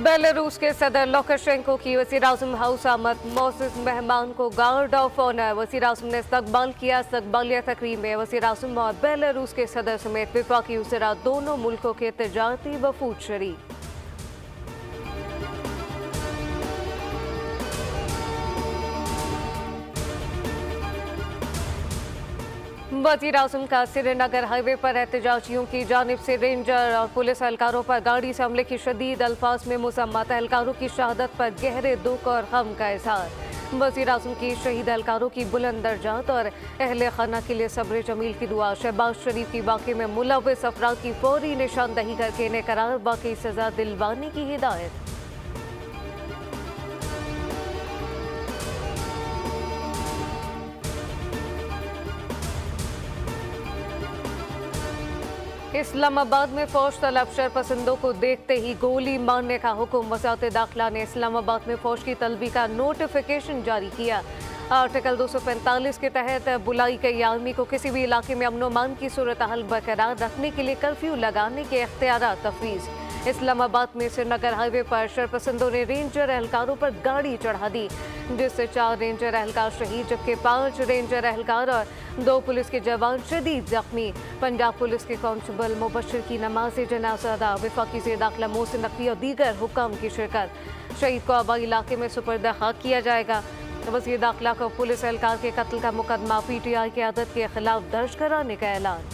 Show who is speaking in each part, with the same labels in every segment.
Speaker 1: Belarus के सदर Lukashenko की वज़ीर-ए-आज़म हाउस आमद, मोअज़्ज़ज़ मेहमान को गार्ड ऑफ ऑनर वज़ीर-ए-आज़म ने इस्तकबाल किया। इस्तकबालिया तकरीब में वज़ीर-ए-आज़म और बेलारूस के सदर समेत वफाकी वज़रा दोनों मुल्कों के तजारती वफूद शरीक। वज़ीर-ए-आज़म का श्रीनगर हाईवे पर एहतजाजियों की जानिब से रेंजर और पुलिस एहलकारों पर गाड़ी से हमले की शदीद अल्फाज में मज़म्मत, एहलकारों की शहादत पर गहरे दुख और गम का इज़हार। वज़ीर-ए-आज़म की शहीद एहलकारों की बुलंद दर्जात और अहले खाना के लिए सब्र जमील की दुआ। शहबाज शरीफ की वाक़े में मुलव्विस अफराद की फौरी निशानदही करके इन्हें करार बाकी सज़ा दिलवाने की हिदायत। इस्लामाबाद में फौज तलब शरपसंदों को देखते ही गोली मारने का हुक्म। वज़ारत दाखिला ने इस्लामाबाद में फौज की तलबी का नोटिफिकेशन जारी किया। आर्टिकल 245 के तहत बुलाई गई आर्मी को किसी भी इलाके में अमन-ओ-अमान की सूरत हाल बरकरार रखने के लिए कर्फ्यू लगाने के इख्तियारात तफवीज़। इस्लामाबाद में श्रीनगर हाईवे पर शरपसंदों ने रेंजर एहलकारों पर गाड़ी चढ़ा दी, जिससे 4 रेंजर एहलकार शहीद जबकि 5 रेंजर एहलकार और 2 पुलिस के जवान शदीद जख्मी। पंजाब पुलिस के कांस्टेबल मुबश्शिर की नमाज जनाजा अदा, वफाकी ज़ेर दाखिला मोहसिन नकवी और दीगर हुक्काम की शिरकत। शहीद को आबाई इलाके में सुपर्द खाक किया जाएगा। वज़ीर दाखिला को पुलिस एहलकार के कत्ल का मुकदमा PTI की आदत के खिलाफ दर्ज कराने का ऐलान।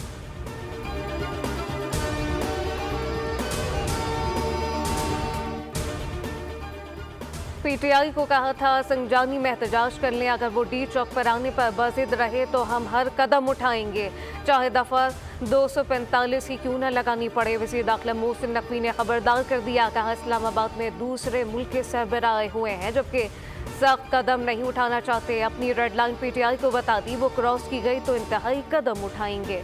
Speaker 1: PTI को कहा था संजानी में एहतजाज कर लें, अगर वो डी चौक पर आने पर बाजिद रहे तो हम हर कदम उठाएंगे, चाहे दफा 245 ही क्यों न लगानी पड़े। वज़ीर दाखिला मोहसिन नकवी ने खबरदार कर दिया, कहा इस्लामाबाद में दूसरे मुल्क के सरबराह आए हुए हैं जबकि सख्त कदम नहीं उठाना चाहते। अपनी रेड लाइन PTI को बता दी, वो क्रॉस की गई तो इंतहाई कदम उठाएंगे।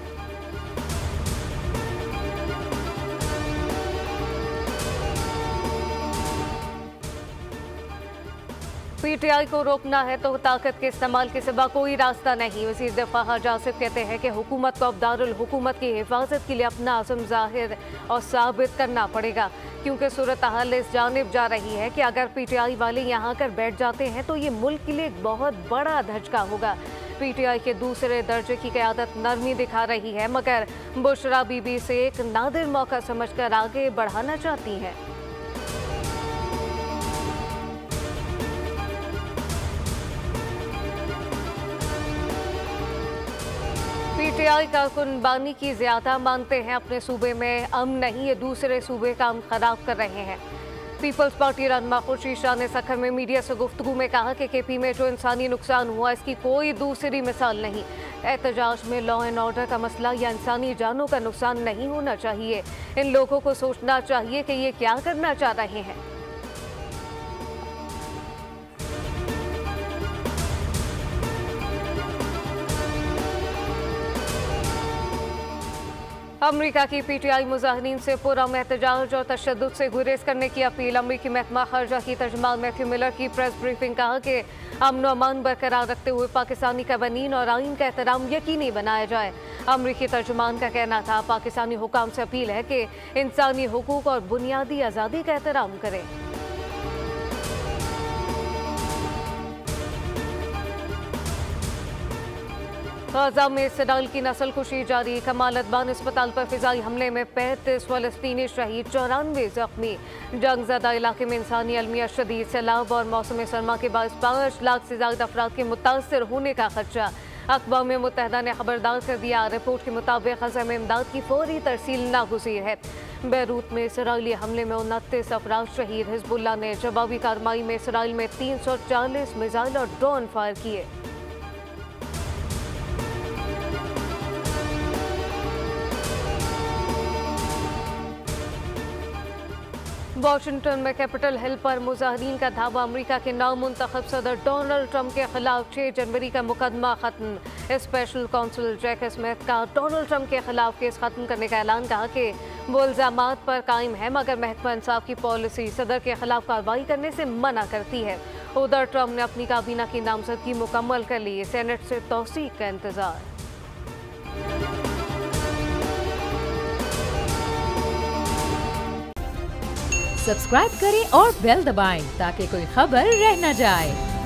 Speaker 1: PTI को रोकना है तो ताकत के इस्तेमाल के सिवा कोई रास्ता नहीं। वज़ीर दिफा हाजी आसिफ कहते हैं कि हुकूमत को अब्दारुल हुकूमत की हिफाजत के लिए अपना अज़म ज़ाहिर और साबित करना पड़ेगा, क्योंकि सूरत हाल इस जानिब जा रही है कि अगर PTI वाले यहाँ आकर बैठ जाते हैं तो ये मुल्क के लिए एक बहुत बड़ा धचका होगा। PTI के दूसरे दर्जे की क़यादत नरमी दिखा रही है, मगर बुशरा बीबी से एक नादिर मौका समझकर आगे बढ़ाना चाहती हैं। PTI कारकुन बानी की ज़्यादा मानते हैं अपने सूबे में अमन नहीं, ये दूसरे सूबे का अमन खराब कर रहे हैं। पीपल्स पार्टी रहनुमा खुर्शीद शाह ने सखर में मीडिया से गुफ्तगू में कहा कि KP में जो इंसानी नुकसान हुआ इसकी कोई दूसरी मिसाल नहीं। एहतजाज में लॉ एंड ऑर्डर का मसला या इंसानी जानों का नुकसान नहीं होना चाहिए। इन लोगों को सोचना चाहिए कि ये क्या करना चाह रहे हैं। अमरीका की PTI मुजाहिरीन से पुरअमन एहतजाज और तशद्दुद से गुरेज करने की अपील। अमरीकी महकमा खारजा की तर्जुमान मैथ्यू मिलर की प्रेस ब्रीफिंग, कहा कि अमन व अमान बरकरार रखते हुए पाकिस्तानी कवानीन और आइन का एहतराम यकीनी बनाया जाए। अमरीकी तर्जुमान का कहना था, पाकिस्तानी हुकाम से अपील है कि इंसानी हुकूक और बुनियादी आज़ादी का एहतराम करें। गाज़ा में इसराइल की नस्ल कुशी जारी। कमाल अदवान अस्पताल पर फिजाई हमले में 35 फलस्तीनी शहीद, 94 जख्मी। जंगज़दा इलाके में इंसानी अलमिया शदीद, सैलाब और मौसम सरमा के बायस 5 लाख से ज्यादा अफराद के मुतासर होने का खदशा। अक़वाम मुत्तहिदा ने खबरदार कर दिया, रिपोर्ट के मुताबिक गज़ा में इमदाद की फौरी तरसील नागुज़ीर है। बैरूत में इसराइली हमले में 29 अफराद शहीद। हिज़्बुल्लाह ने जवाबी कार्रवाई में इसराइल में 340 मिसाइल और ड्रोन फायर किए। वाशिंगटन में कैपिटल हिल पर मुजाहिरीन का धावा। अमरीका के नामुंतखब सदर डोनाल्ड ट्रंप के खिलाफ 6 जनवरी का मुकदमा खत्म। स्पेशल कौंसल जैक स्मिथ का डोनाल्ड ट्रंप के खिलाफ केस खत्म करने का ऐलान, कहा कि वो इल्जामात पर कायम है मगर महकमा इंसाफ की पॉलिसी सदर के खिलाफ कार्रवाई करने से मना करती है। उधर ट्रंप ने अपनी काबीना की नामजदगी मुकम्मल कर ली, सेनेट से तौसीक का इंतजार।
Speaker 2: सब्सक्राइब करें और बेल दबाएं ताकि कोई खबर रह न जाए।